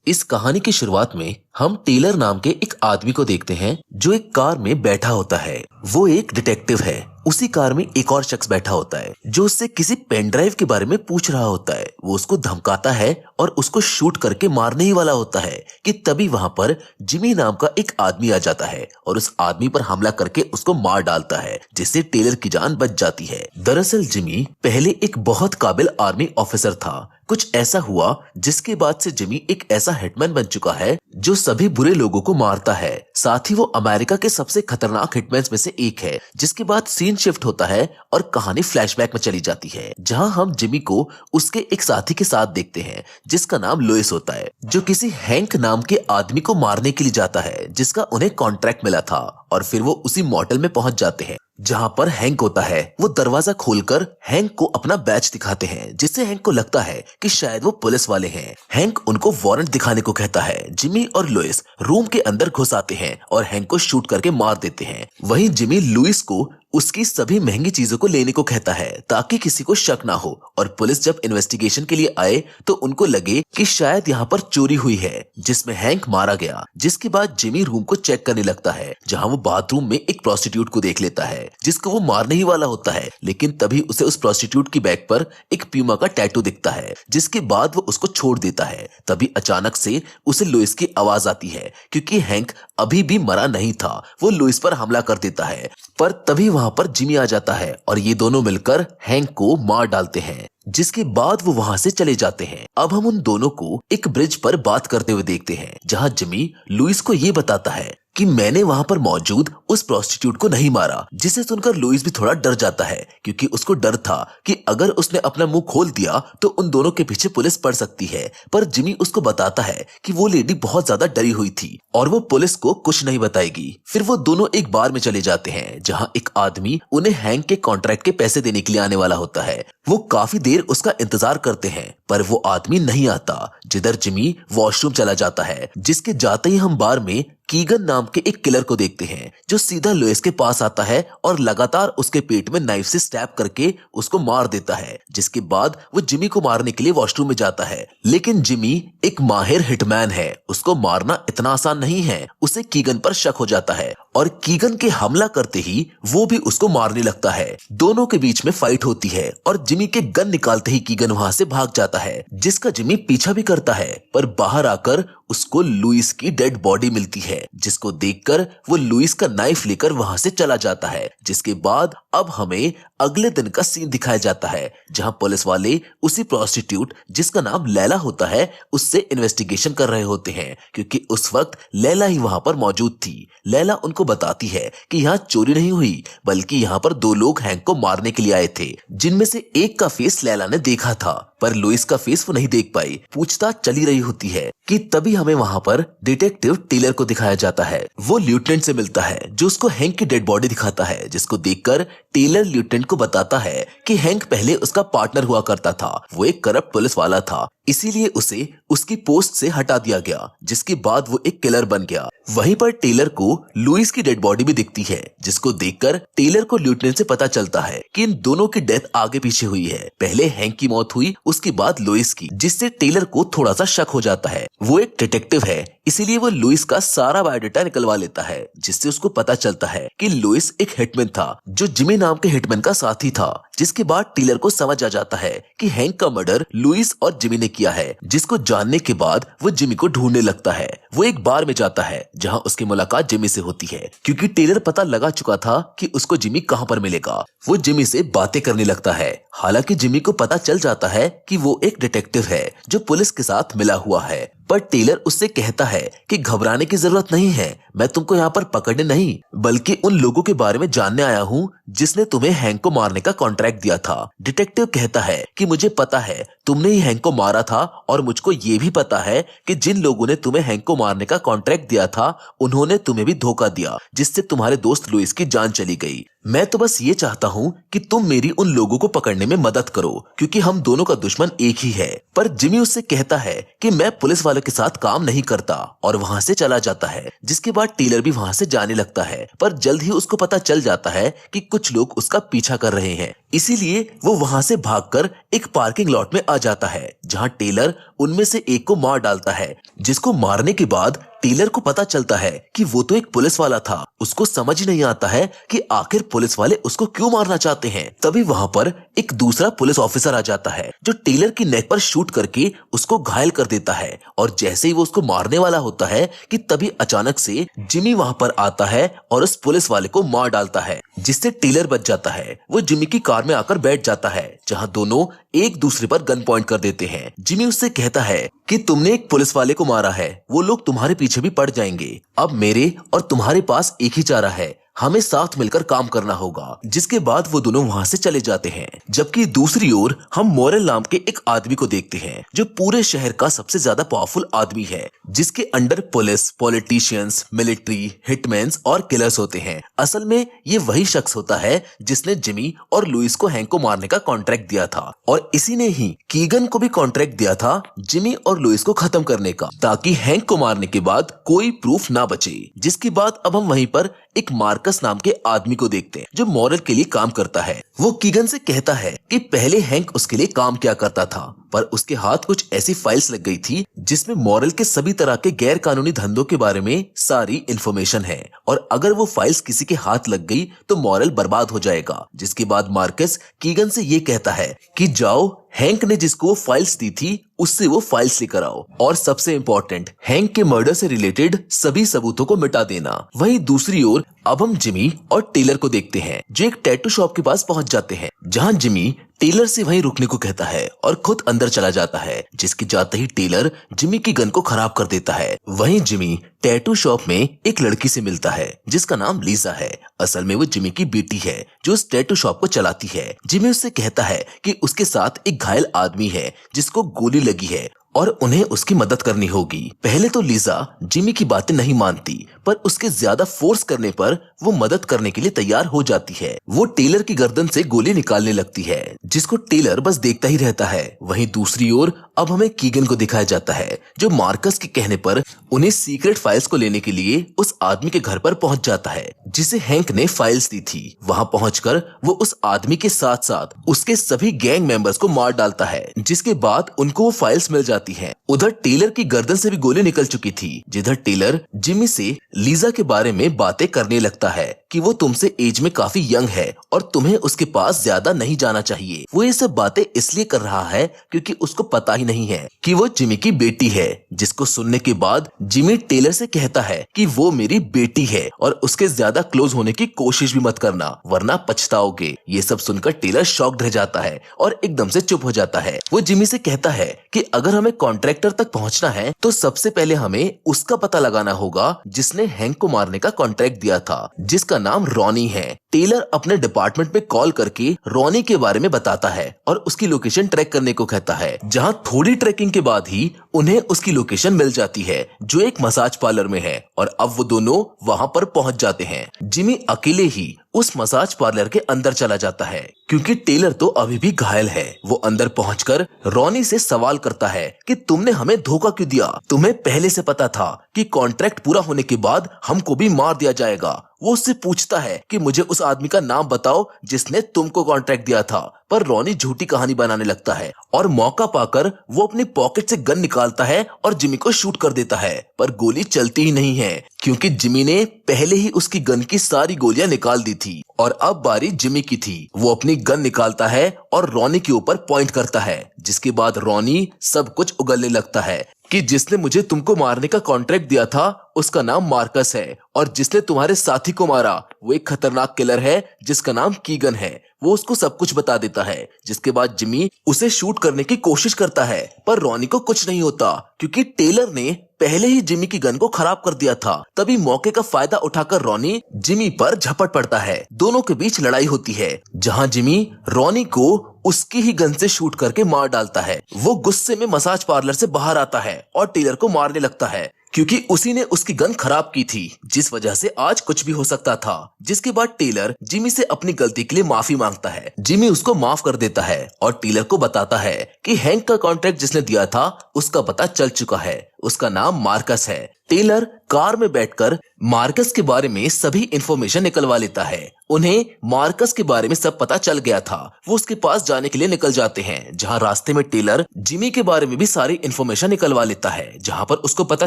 इस कहानी की शुरुआत में हम टेलर नाम के एक आदमी को देखते हैं जो एक कार में बैठा होता है। वो एक डिटेक्टिव है। उसी कार में एक और शख्स बैठा होता है जो उससे किसी पेन ड्राइव के बारे में पूछ रहा होता है। वो उसको धमकाता है और उसको शूट करके मारने ही वाला होता है कि तभी वहां पर जिमी नाम का एक आदमी आ जाता है और उस आदमी पर हमला करके उसको मार डालता है, जिससे टेलर की जान बच जाती है। दरअसल जिमी पहले एक बहुत काबिल आर्मी ऑफिसर था। कुछ ऐसा हुआ जिसके बाद से जिमी एक ऐसा हिटमैन बन चुका है जो सभी बुरे लोगों को मारता है। साथ ही वो अमेरिका के सबसे खतरनाक हिटमैन्स में से एक है। जिसके बाद सीन शिफ्ट होता है और कहानी फ्लैशबैक में चली जाती है, जहां हम जिमी को उसके एक साथी के साथ देखते हैं जिसका नाम लुइस होता है, जो किसी हैंक नाम के आदमी को मारने के लिए जाता है जिसका उन्हें कॉन्ट्रैक्ट मिला था। और फिर वो उसी मॉडल में पहुंच जाते हैं जहां पर हैंक होता है। वो दरवाजा खोलकर हैंक को अपना बैच दिखाते हैं, जिससे हैंक को लगता है कि शायद वो पुलिस वाले हैं। हैंक उनको वारंट दिखाने को कहता है। जिमी और लुइस रूम के अंदर घुस आते हैं और हैंक को शूट करके मार देते हैं। वहीं जिमी लुइस को उसकी सभी महंगी चीजों को लेने को कहता है ताकि किसी को शक ना हो। और पुलिस जब इन्वेस्टिगेशन के लिए आए तो उनको लगे कि शायद यहाँ पर चोरी हुई है जिसमें हैंक मारा गया। जिसके बाद जिमी रूम को चेक करने लगता है, जहाँ वो बाथरूम में एक प्रोस्टिट्यूट को देख लेता है जिसको वो मारने ही वाला होता है। लेकिन तभी उसे उस प्रोस्टिट्यूट की बैक पर एक प्यूमा का टैटू दिखता है, जिसके बाद वो उसको छोड़ देता है। तभी अचानक से उसे लुइस की आवाज आती है, क्योंकि हैंक अभी भी मरा नहीं था। वो लुइस पर हमला कर देता है, पर तभी वहां पर जिमी आ जाता है और ये दोनों मिलकर हैंक को मार डालते हैं। जिसके बाद वो वहां से चले जाते हैं। अब हम उन दोनों को एक ब्रिज पर बात करते हुए देखते हैं, जहां जिमी लुइस को ये बताता है कि मैंने वहां पर मौजूद उस प्रोस्टिट्यूट को नहीं मारा। जिसे सुनकर लुइस भी थोड़ा डर जाता है, क्योंकि उसको डर था कि अगर उसने अपना मुंह खोल दिया तो उन दोनों के पीछे पुलिस पड़ सकती है। पर जिमी उसको बताता है कि वो लेडी बहुत ज्यादा डरी हुई थी और वो पुलिस को कुछ नहीं बताएगी। फिर वो दोनों एक बार में चले जाते हैं, जहां एक आदमी उन्हें हैंक के कॉन्ट्रैक्ट के पैसे देने के लिए आने वाला होता है। वो काफी देर उसका इंतजार करते हैं, पर वो आदमी नहीं आता। जिधर जिमी वॉशरूम चला जाता है, जिसके जाते ही हम बार में कीगन नाम के एक किलर को देखते हैं, जो सीधा लुइस के पास आता है और लगातार उसके पेट में नाइफ से स्टैब करके उसको मार देता है। जिसके बाद वो जिमी को मारने के लिए वॉशरूम में जाता है, लेकिन जिमी एक माहिर हिटमैन है, उसको मारना इतना आसान नहीं है। उसे कीगन पर शक हो जाता है और कीगन के हमला करते ही वो भी उसको मारने लगता है। दोनों के बीच में फाइट होती है और जिमी के गन निकालते ही कीगन वहां से भाग जाता है, जिसका जिमी पीछा भी करता है। पर बाहर आकर उसको लुइस की डेड बॉडी मिलती है, जिसको देखकर वो लुइस का नाइफ लेकर वहां से चला जाता है। जिसके बाद अब हमें अगले दिन का सीन दिखाया जाता है, जहां पुलिस वाले उसी प्रोस्टिट्यूट जिसका नाम लैला होता है उससे इन्वेस्टिगेशन कर रहे होते हैं, क्योंकि उस वक्त लैला ही वहां पर मौजूद थी। लैला उनको बताती है कि यहाँ चोरी नहीं हुई, बल्कि यहाँ पर दो लोग हैंक को मारने के लिए आए थे, जिनमें से एक का फेस लैला ने देखा था, पर लुइस का फेस वो नहीं देख पाई। पूछताछ चली रही होती है कि तभी हमें वहां पर डिटेक्टिव टेलर को दिखाया जाता है। वो लेफ्टिनेंट से मिलता है, जो उसको हैंक की डेड बॉडी दिखाता है, जिसको देखकर टेलर लेफ्टिनेंट को बताता है कि हैंक पहले उसका पार्टनर हुआ करता था। वो एक करप्ट पुलिस वाला था, इसीलिए उसे उसकी पोस्ट से हटा दिया गया, जिसके बाद वो एक किलर बन गया। वहीं पर टेलर को लुइस की डेड बॉडी भी दिखती है, जिसको देखकर टेलर को लेफ्टिनेंट से पता चलता है कि इन दोनों की डेथ आगे पीछे हुई है। पहले हैंक की मौत हुई, उसके बाद लुइस की, जिससे टेलर को थोड़ा सा शक हो जाता है। वो एक डिटेक्टिव है, इसीलिए वो लुइस का सारा बायोडाटा निकलवा लेता है, जिससे उसको पता चलता है कि लुइस एक हिटमैन था, जो जिमी नाम के हिटमैन का साथी था। जिसके बाद टेलर को समझ आ जाता है कि हैंक का मर्डर लुइस और जिमी ने किया है, जिसको जानने के बाद वो जिमी को ढूंढने लगता है। वो एक बार में जाता है जहां उसकी मुलाकात जिमी से होती है, क्योंकि टेलर पता लगा चुका था कि उसको जिमी कहां पर मिलेगा। वो जिमी से बातें करने लगता है। हालांकि जिमी को पता चल जाता है कि वो एक डिटेक्टिव है जो पुलिस के साथ मिला हुआ है, पर टेलर उससे कहता है कि घबराने की जरूरत नहीं है, मैं तुमको यहाँ पर पकड़ने नहीं बल्कि उन लोगों के बारे में जानने आया हूँ जिसने तुम्हें हैंक को मारने का कॉन्ट्रैक्ट दिया था। डिटेक्टिव कहता है कि मुझे पता है तुमने ही हैंक को मारा था, और मुझको ये भी पता है कि जिन लोगों ने तुम्हें हैंक को मारने का कॉन्ट्रैक्ट दिया था उन्होंने तुम्हें भी धोखा दिया, जिससे तुम्हारे दोस्त लुइस की जान चली गई। मैं तो बस ये चाहता हूँ कि तुम मेरी उन लोगों को पकड़ने में मदद करो, क्योंकि हम दोनों का दुश्मन एक ही है। पर जिमी उससे कहता है कि मैं पुलिस वालों के साथ काम नहीं करता, और वहाँ से चला जाता है। जिसके बाद टेलर भी वहाँ से जाने लगता है, पर जल्द ही उसको पता चल जाता है कि कुछ लोग उसका पीछा कर रहे हैं। इसीलिए वो वहाँ से भागकर एक पार्किंग लॉट में आ जाता है, जहाँ टेलर उनमें से एक को मार डालता है। जिसको मारने के बाद टेलर को पता चलता है कि वो तो एक पुलिस वाला था। उसको समझ ही नहीं आता है कि आखिर पुलिस वाले उसको क्यों मारना चाहते हैं। तभी वहाँ पर एक दूसरा पुलिस ऑफिसर आ जाता है, जो टेलर की नेक पर शूट करके उसको घायल कर देता है। और जैसे ही वो उसको मारने वाला होता है कि तभी अचानक से जिमी वहाँ पर आता है और उस पुलिस वाले को मार डालता है, जिससे टेलर बच जाता है। वो जिमी की कार में आकर बैठ जाता है, जहाँ दोनों एक दूसरे पर गन पॉइंट कर देते हैं। जिमी उससे कहता है कि तुमने एक पुलिस वाले को मारा है, वो लोग तुम्हारे पीछे भी पड़ जाएंगे। अब मेरे और तुम्हारे पास एक ही चारा है, हमें साथ मिलकर काम करना होगा। जिसके बाद वो दोनों वहाँ से चले जाते हैं। जबकि दूसरी ओर हम मॉरल नाम के एक आदमी को देखते हैं, जो पूरे शहर का सबसे ज्यादा पावरफुल आदमी है, जिसके under police, politicians, military, Hitman's और किलर्स होते हैं। असल में ये वही शख्स होता है जिसने जिमी और लुइस को हैंक को मारने का कॉन्ट्रैक्ट दिया था, और इसी ने ही कीगन को भी कॉन्ट्रैक्ट दिया था जिमी और लुइस को खत्म करने का, ताकि हैंक को मारने के बाद कोई प्रूफ ना बचे। जिसके बाद अब हम वहीं पर एक मार्कस नाम के आदमी को देखते हैं, जो मॉरल के लिए काम करता है। वो कीगन से कहता है कि पहले हैंक उसके लिए काम किया करता था, पर उसके हाथ कुछ ऐसी फाइल्स लग गई थी जिसमें मॉरल के सभी तरह के गैर कानूनी धंधों के बारे में सारी इंफॉर्मेशन है, और अगर वो फाइल्स किसी के हाथ लग गई तो मॉरल बर्बाद हो जाएगा। जिसके बाद मार्कस कीगन से ये कहता है कि जाओ, हैंक ने जिसको वो फाइल्स दी थी उससे वो फाइल्स लेकर आओ, और सबसे इम्पोर्टेंट, हैंक के मर्डर से रिलेटेड सभी सबूतों को मिटा देना। वहीं दूसरी ओर अब हम जिमी और टेलर को देखते हैं, जो एक टैटू शॉप के पास पहुंच जाते हैं, जहां जिमी टेलर से वहीं रुकने को कहता है और खुद अंदर चला जाता है। जिसके जाते ही टेलर जिमी की गन को खराब कर देता है। वहीं जिमी टैटू शॉप में एक लड़की से मिलता है, जिसका नाम लीजा है। असल में वो जिमी की बेटी है, जो उस टैटू शॉप को चलाती है। जिमी उससे कहता है कि उसके साथ एक घायल आदमी है जिसको गोली लगी है, और उन्हें उसकी मदद करनी होगी। पहले तो लीजा जिमी की बातें नहीं मानती, पर उसके ज्यादा फोर्स करने पर वो मदद करने के लिए तैयार हो जाती है। वो टेलर की गर्दन से गोली निकालने लगती है, जिसको टेलर बस देखता ही रहता है। वहीं दूसरी ओर अब हमें कीगन को दिखाया जाता है, जो मार्कस के कहने पर उन्हें सीक्रेट फाइल्स को लेने के लिए उस आदमी के घर पर पहुंच जाता है, जिसे हैंक ने फाइल्स दी थी। वहां पहुंचकर वो उस आदमी के साथ साथ उसके सभी गैंग मेंबर्स को मार डालता है, जिसके बाद उनको वो फाइल्स मिल जाती है। उधर टेलर की गर्दन से भी गोली निकल चुकी थी, जिधर टेलर जिमी से लीजा के बारे में बातें करने लगता है कि वो तुमसे एज में काफी यंग है और तुम्हें उसके पास ज्यादा नहीं जाना चाहिए। वो ये सब बातें इसलिए कर रहा है क्योंकि उसको पता ही नहीं है कि वो जिमी की बेटी है। जिसको सुनने के बाद जिमी टेलर से कहता है कि वो मेरी बेटी है और उसके ज्यादा क्लोज होने की कोशिश भी मत करना, वरना पछताओगे। ये सब सुनकर टेलर शॉक्ड रह जाता है और एकदम से चुप हो जाता है। वो जिमी से कहता है कि अगर हमें कॉन्ट्रैक्टर तक पहुंचना है तो सबसे पहले हमें उसका पता लगाना होगा जिसने हैंक को मारने का कॉन्ट्रैक्ट दिया था, जिसका नाम रॉनी है। टेलर अपने डिपार्टमेंट में कॉल करके रॉनी के बारे में बताता है और उसकी लोकेशन ट्रैक करने को कहता है, जहां थोड़ी ट्रैकिंग के बाद ही उन्हें उसकी लोकेशन मिल जाती है, जो एक मसाज पार्लर में है। और अब वो दोनों वहां पर पहुंच जाते हैं। जिमी अकेले ही उस मसाज पार्लर के अंदर चला जाता है, क्योंकि टेलर तो अभी भी घायल है। वो अंदर पहुंचकर रॉनी से सवाल करता है कि तुमने हमें धोखा क्यों दिया? तुम्हें पहले से पता था कि कॉन्ट्रैक्ट पूरा होने के बाद हमको भी मार दिया जाएगा। वो उससे पूछता है कि मुझे उस आदमी का नाम बताओ जिसने तुमको कॉन्ट्रैक्ट दिया था, पर रॉनी झूठी कहानी बनाने लगता है और मौका पाकर वो अपनी पॉकेट से गन निकालता है और जिमी को शूट कर देता है। पर गोली चलती ही नहीं है, क्योंकि जिमी ने पहले ही उसकी गन की सारी गोलियां निकाल दी थी और अब बारी जिमी की थी। वो अपनी गन निकालता है और रॉनी के ऊपर पॉइंट करता है, जिसके बाद रॉनी सब कुछ उगलने लगता है कि जिसने मुझे तुमको मारने का कॉन्ट्रैक्ट दिया था उसका नाम मार्कस है, और जिसने तुम्हारे साथी को मारा वो एक खतरनाक किलर है जिसका नाम कीगन है। वो उसको सब कुछ बता देता है, जिसके बाद जिमी उसे शूट करने की कोशिश करता है, पर रॉनी को कुछ नहीं होता क्योंकि टेलर ने पहले ही जिमी की गन को खराब कर दिया था। तभी मौके का फायदा उठाकर रॉनी जिमी पर झपट पड़ता है। दोनों के बीच लड़ाई होती है, जहां जिमी रॉनी को उसकी ही गन से शूट करके मार डालता है। वो गुस्से में मसाज पार्लर से बाहर आता है और टेलर को मारने लगता है, क्योंकि उसी ने उसकी गन खराब की थी, जिस वजह से आज कुछ भी हो सकता था। जिसके बाद टेलर जिमी से अपनी गलती के लिए माफी मांगता है। जिमी उसको माफ कर देता है और टेलर को बताता है कि हैंक का कॉन्ट्रैक्ट जिसने दिया था उसका पता चल चुका है, उसका नाम मार्कस है। टेलर कार में बैठकर मार्कस के बारे में सभी इंफॉर्मेशन निकलवा लेता है। उन्हें मार्कस के बारे में सब पता चल गया था। वो उसके पास जाने के लिए निकल जाते हैं, जहां रास्ते में टेलर जिमी के बारे में भी सारी इंफॉर्मेशन निकलवा लेता है, जहां पर उसको पता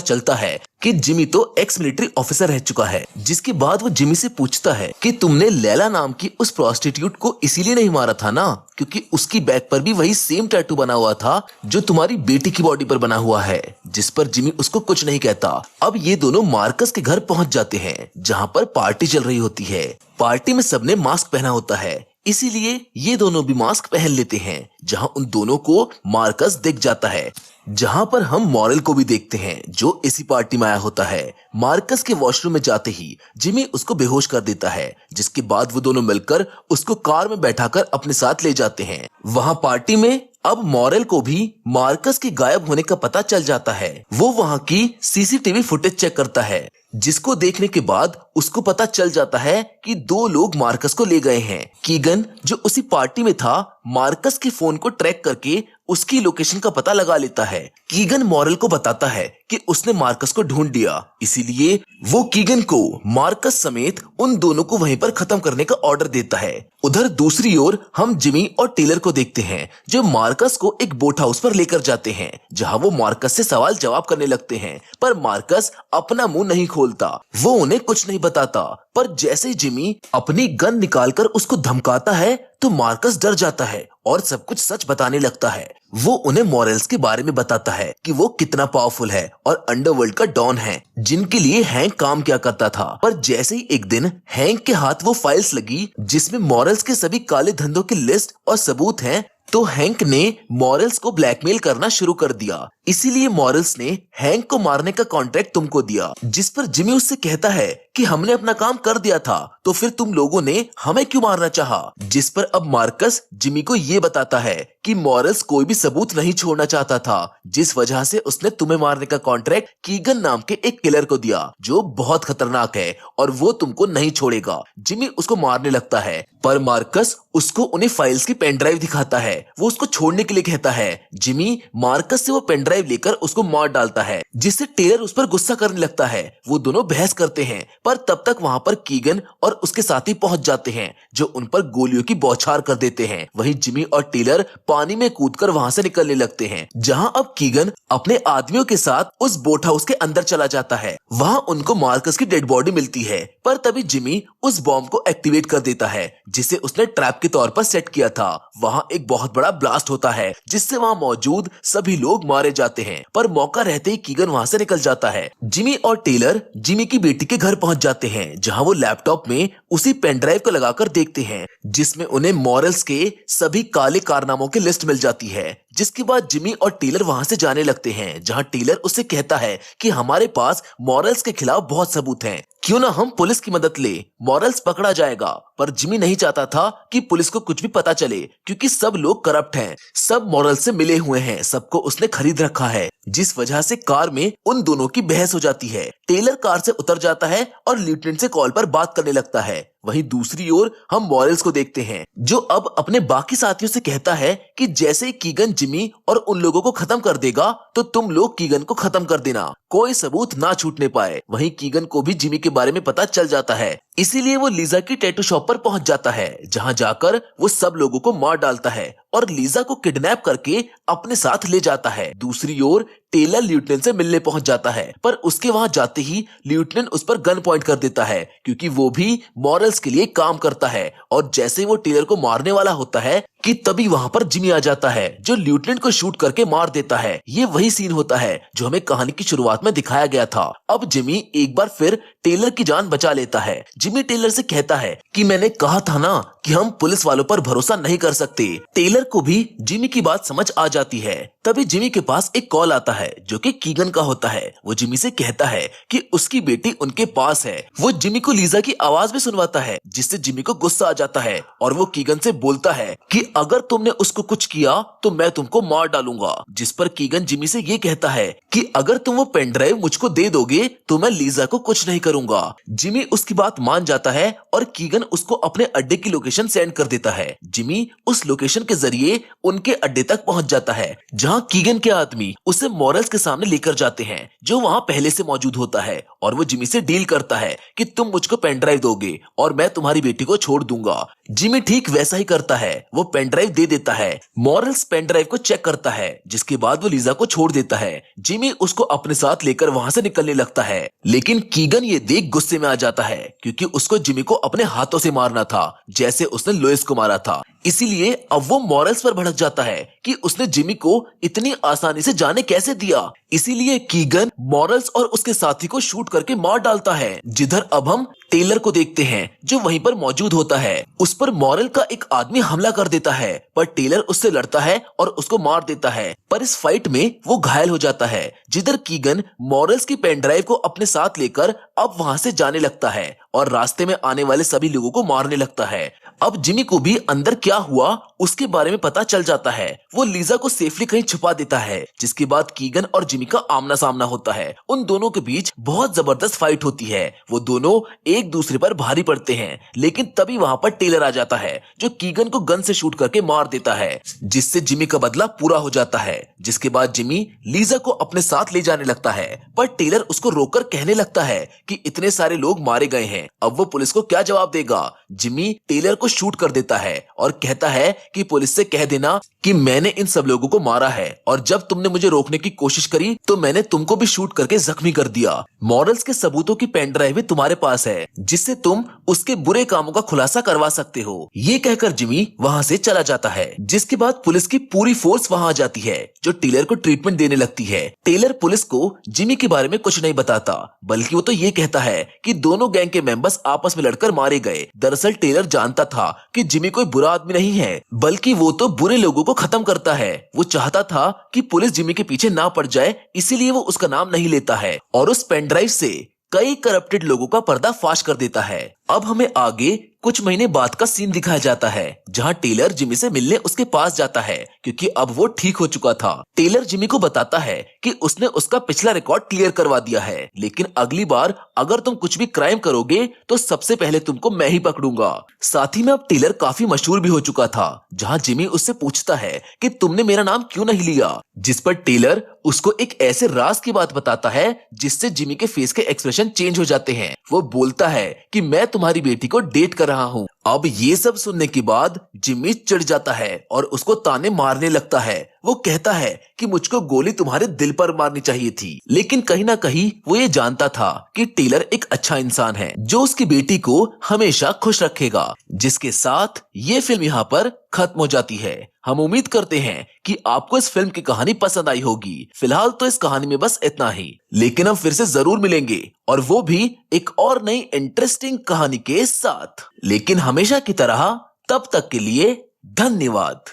चलता है कि जिमी तो एक्स मिलिट्री ऑफिसर रह चुका है। जिसके बाद वो जिमी से पूछता है कि तुमने लैला नाम की उस प्रोस्टिट्यूट को इसीलिए नहीं मारा था ना, क्योंकि उसकी बैक पर भी वही सेम टैटू बना हुआ था जो तुम्हारी बेटी की बॉडी पर बना हुआ है। जिस पर जिमी उसको कुछ नहीं कहता। अब ये दोनों मार्कस के घर पहुंच जाते हैं, जहां पर पार्टी चल रही होती है। पार्टी में सबने मास्क पहना होता है, इसीलिए ये दोनों भी मास्क पहन लेते हैं, जहां उन दोनों को मार्कस दिख जाता है। जहां पर हम मॉरल को भी देखते हैं, जो इसी पार्टी में आया होता है। मार्कस के वॉशरूम में जाते ही जिमी उसको बेहोश कर देता है, जिसके बाद वो दोनों मिलकर उसको कार में बैठाकर अपने साथ ले जाते हैं। वहां पार्टी में अब मॉरल को भी मार्कस के गायब होने का पता चल जाता है। वो वहां की सीसीटीवी फुटेज चेक करता है, जिसको देखने के बाद उसको पता चल जाता है कि दो लोग मार्कस को ले गए हैं। कीगन जो उसी पार्टी में था, मार्कस के फोन को ट्रैक करके उसकी लोकेशन का पता लगा लेता है। कीगन मॉरल को बताता है कि उसने मार्कस को ढूंढ लिया, इसीलिए वो कीगन को मार्कस समेत उन दोनों को वहीं पर खत्म करने का ऑर्डर देता है। उधर दूसरी ओर हम जिमी और टेलर को देखते हैं, जो मार्कस को एक बोट हाउस पर लेकर जाते हैं, जहां वो मार्कस से सवाल जवाब करने लगते हैं। पर मार्कस अपना मुंह नहीं खोलता, वो उन्हें कुछ नहीं बताता। पर जैसे ही जिमी अपनी गन निकालकर उसको धमकाता है, तो मार्कस डर जाता है और सब कुछ सच बताने लगता है। वो उन्हें मॉरल्स के बारे में बताता है कि वो कितना पावरफुल है और अंडरवर्ल्ड का डॉन है, जिनके लिए हैंक काम किया करता था। पर जैसे ही एक दिन हैंक के हाथ वो फाइल्स लगी, जिसमें मॉरल्स के सभी काले धंधों की लिस्ट और सबूत हैं, तो हैंक ने मॉरल्स को ब्लैकमेल करना शुरू कर दिया। इसीलिए मॉरल्स ने हैंक को मारने का कॉन्ट्रैक्ट तुमको दिया। जिस पर जिमी उससे कहता है कि हमने अपना काम कर दिया था, तो फिर तुम लोगों ने हमें क्यों मारना चाहा। जिस पर अब मार्कस जिमी को ये बताता है कि मॉरल्स कोई भी सबूत नहीं छोड़ना चाहता था, जिस वजह से उसने तुम्हें मारने का कॉन्ट्रैक्ट कीगन नाम के एक किलर को दिया, जो बहुत खतरनाक है और वो तुमको नहीं छोड़ेगा। जिमी उसको मारने लगता है, पर मार्कस उसको उन्हें फाइल्स की पेन ड्राइव दिखाता है। वो उसको छोड़ने के लिए कहता है। जिमी मार्कस से वो पेन ड्राइव लेकर उसको मार डालता है, जिससे टेलर उस पर गुस्सा करने लगता है। वो दोनों बहस करते हैं, पर तब तक वहां पर कीगन और उसके साथी पहुंच जाते हैं, जो उन पर गोलियों की बौछार कर देते हैं। वहीं जिमी और टेलर पानी में कूदकर वहां से निकलने लगते हैं, जहां अब कीगन अपने आदमियों के साथ उस बोट हाउस के अंदर चला जाता है। वहां उनको मार्कस की डेड बॉडी मिलती है, पर तभी जिमी उस बॉम्ब को एक्टिवेट कर देता है, जिसे उसने ट्रैप के तौर पर सेट किया था। वहां एक बहुत बड़ा ब्लास्ट होता है, जिससे वहां मौजूद सभी लोग मारे जाते हैं। पर मौका रहते ही कीगन वहां से निकल जाता है। जिमी और टेलर जिमी की बेटी के घर पहुंच जाते हैं, जहां वो लैपटॉप में उसी पेन ड्राइव को लगाकर देखते हैं, जिसमें उन्हें मॉरल्स के सभी काले कारनामों की लिस्ट मिल जाती है। जिसके बाद जिमी और टेलर वहां से जाने लगते हैं, जहां टेलर उससे कहता है कि हमारे पास मॉरल्स के खिलाफ बहुत सबूत हैं, क्यों ना हम पुलिस की मदद ले, मॉरल्स पकड़ा जाएगा। पर जिमी नहीं चाहता था कि पुलिस को कुछ भी पता चले, क्योंकि सब लोग करप्ट हैं, सब मॉरल्स से मिले हुए हैं, सबको उसने खरीद रखा है। जिस वजह से कार में उन दोनों की बहस हो जाती है। टेलर कार से उतर जाता है और लेफ्टिनेंट से कॉल पर बात करने लगता है। वहीं दूसरी ओर हम मॉरल्स को देखते हैं, जो अब अपने बाकी साथियों से कहता है कि जैसे ही कीगन जिमी और उन लोगों को खत्म कर देगा, तो तुम लोग कीगन को खत्म कर देना, कोई सबूत ना छूटने पाए। वहीं कीगन को भी जिमी के बारे में पता चल जाता है, इसीलिए वो लीजा की टैटू शॉप पर पहुंच जाता है, जहां जाकर वो सब लोगों को मार डालता है और लीजा को किडनैप करके अपने साथ ले जाता है। दूसरी ओर टेलर लेफ्टिनेंट से मिलने पहुंच जाता है, पर उसके वहां जाते ही लेफ्टिनेंट उस पर गन पॉइंट कर देता है, क्योंकि वो भी मॉरल्स के लिए काम करता है। और जैसे वो टेलर को मारने वाला होता है कि तभी वहां पर जिमी आ जाता है, जो लेफ्टिनेंट को शूट करके मार देता है। ये वही सीन होता है जो हमें कहानी की शुरुआत में दिखाया गया था। अब जिमी एक बार फिर टेलर की जान बचा लेता है। जिमी टेलर से कहता है कि मैंने कहा था ना कि हम पुलिस वालों पर भरोसा नहीं कर सकते। टेलर को भी जिमी की बात समझ आ जाती है। तभी जिमी के पास एक कॉल आता है, जो कि कीगन का होता है। वो जिमी से कहता है कि उसकी बेटी उनके पास है। वो जिमी को लीजा की आवाज भी सुनवाता है, जिससे जिमी को गुस्सा आ जाता है और वो कीगन से बोलता है कि अगर तुमने उसको कुछ किया तो मैं तुमको मार डालूंगा। जिस पर कीगन जिमी से ये कहता है कि अगर तुम वो पेन पेन ड्राइव मुझको दे दोगे तो मैं लीजा को कुछ नहीं करूंगा। जिमी उसकी बात मान जाता है और कीगन उसको अपने अड्डे की लोकेशन सेंड कर देता है। जिमी उस लोकेशन के जरिए उनके अड्डे तक पहुंच जाता है, जहां कीगन के आदमी उसे मॉरल्स के सामने लेकर जाते हैं, जो वहां पहले से मौजूद होता है, और वो जिमी से डील करता है कि तुम मुझको पेन ड्राइव दोगे और मैं तुम्हारी बेटी को छोड़ दूंगा। जिमी ठीक वैसा ही करता है, वो पेन ड्राइव दे देता है। मॉरल्स पेन ड्राइव को चेक करता है, जिसके बाद वो लीजा को छोड़ देता है। जिमी उसको अपने साथ लेकर वहां से निकलने लगता है, लेकिन कीगन ये देख गुस्से में आ जाता है, क्योंकि उसको जिमी को अपने हाथों से मारना था, जैसे उसने लोइस को मारा था। इसीलिए अब वो मॉरल्स पर भड़क जाता है कि उसने जिमी को इतनी आसानी से जाने कैसे दिया। इसीलिए कीगन मॉरल्स और उसके साथी को शूट करके मार डालता है। जिधर अब हम टेलर को देखते हैं, जो वहीं पर मौजूद होता है। उस पर मॉरल का एक आदमी हमला कर देता है, पर टेलर उससे लड़ता है और उसको मार देता है, पर इस फाइट में वो घायल हो जाता है। जिधर कीगन मॉरल्स की पेन ड्राइव को अपने साथ लेकर अब वहां से जाने लगता है और रास्ते में आने वाले सभी लोगों को मारने लगता है। अब जिमी को भी अंदर क्या हुआ उसके बारे में पता चल जाता है। वो लीजा को सेफली कहीं छुपा देता है, जिसके बाद कीगन और जिमी का आमना सामना होता है। उन दोनों के बीच बहुत जबरदस्त फाइट होती है। वो दोनों एक दूसरे पर भारी पड़ते हैं, लेकिन तभी वहां पर टेलर आ जाता है, जो कीगन को गन से शूट करके मार देता है, जिससे जिमी का बदला पूरा हो जाता है। जिसके बाद जिमी लीजा को अपने साथ ले जाने लगता है, पर टेलर उसको रोककर कहने लगता है कि इतने सारे लोग मारे गए हैं, अब वो पुलिस को क्या जवाब देगा। जिमी टेलर को शूट कर देता है और कहता है कि पुलिस से कह देना कि मैंने इन सब लोगों को मारा है, और जब तुमने मुझे रोकने की कोशिश करी तो मैंने तुमको भी शूट करके जख्मी कर दिया। मॉरल्स के सबूतों की पेन ड्राइव भी तुम्हारे पास है, जिससे तुम उसके बुरे कामों का खुलासा करवा सकते हो। ये कहकर जिमी वहां से चला जाता है। जिसके बाद पुलिस की पूरी फोर्स वहां आ जाती है, जो टेलर को ट्रीटमेंट देने लगती है। टेलर पुलिस को जिमी के बारे में कुछ नहीं बताता, बल्कि वो तो ये कहता है कि दोनों गैंग के मेंबर्स आपस में लड़कर मारे गए। दरअसल टेलर जानता था कि जिमी कोई बुरा आदमी नहीं है, बल्कि वो तो बुरे लोगों को खत्म करता है। वो चाहता था कि पुलिस जिमी के पीछे ना पड़ जाए, इसीलिए वो उसका नाम नहीं लेता है और उस पेन ड्राइव से कई करप्टेड लोगों का पर्दाफाश कर देता है। अब हमें आगे कुछ महीने बाद का सीन दिखाया जाता है, जहां टेलर जिमी से मिलने उसके पास जाता है, क्योंकि अब वो ठीक हो चुका था। टेलर जिमी को बताता है कि उसने उसका पिछला रिकॉर्ड क्लियर करवा दिया है, लेकिन अगली बार अगर तुम कुछ भी क्राइम करोगे तो सबसे पहले तुमको मैं ही पकड़ूंगा। साथ ही में अब टेलर काफी मशहूर भी हो चुका था, जहां जिमी उससे पूछता है कि तुमने मेरा नाम क्यों नहीं लिया, जिस पर टेलर उसको एक ऐसे राज की बात बताता है जिससे जिमी के फेस के एक्सप्रेशन चेंज हो जाते हैं। वो बोलता है कि मैं तुम्हारी बेटी को डेट कर रहा हूँ। अब ये सब सुनने के बाद जिमी चिढ़ जाता है और उसको ताने मारने लगता है। वो कहता है कि मुझको गोली तुम्हारे दिल पर मारनी चाहिए थी, लेकिन कहीं ना कहीं वो ये जानता था कि टेलर एक अच्छा इंसान है, जो उसकी बेटी को हमेशा खुश रखेगा। जिसके साथ ये फिल्म यहाँ पर खत्म हो जाती है। हम उम्मीद करते हैं कि आपको इस फिल्म की कहानी पसंद आई होगी। फिलहाल तो इस कहानी में बस इतना ही, लेकिन हम फिर से जरूर मिलेंगे, और वो भी एक और नई इंटरेस्टिंग कहानी के साथ। लेकिन हमेशा की तरह तब तक के लिए धन्यवाद।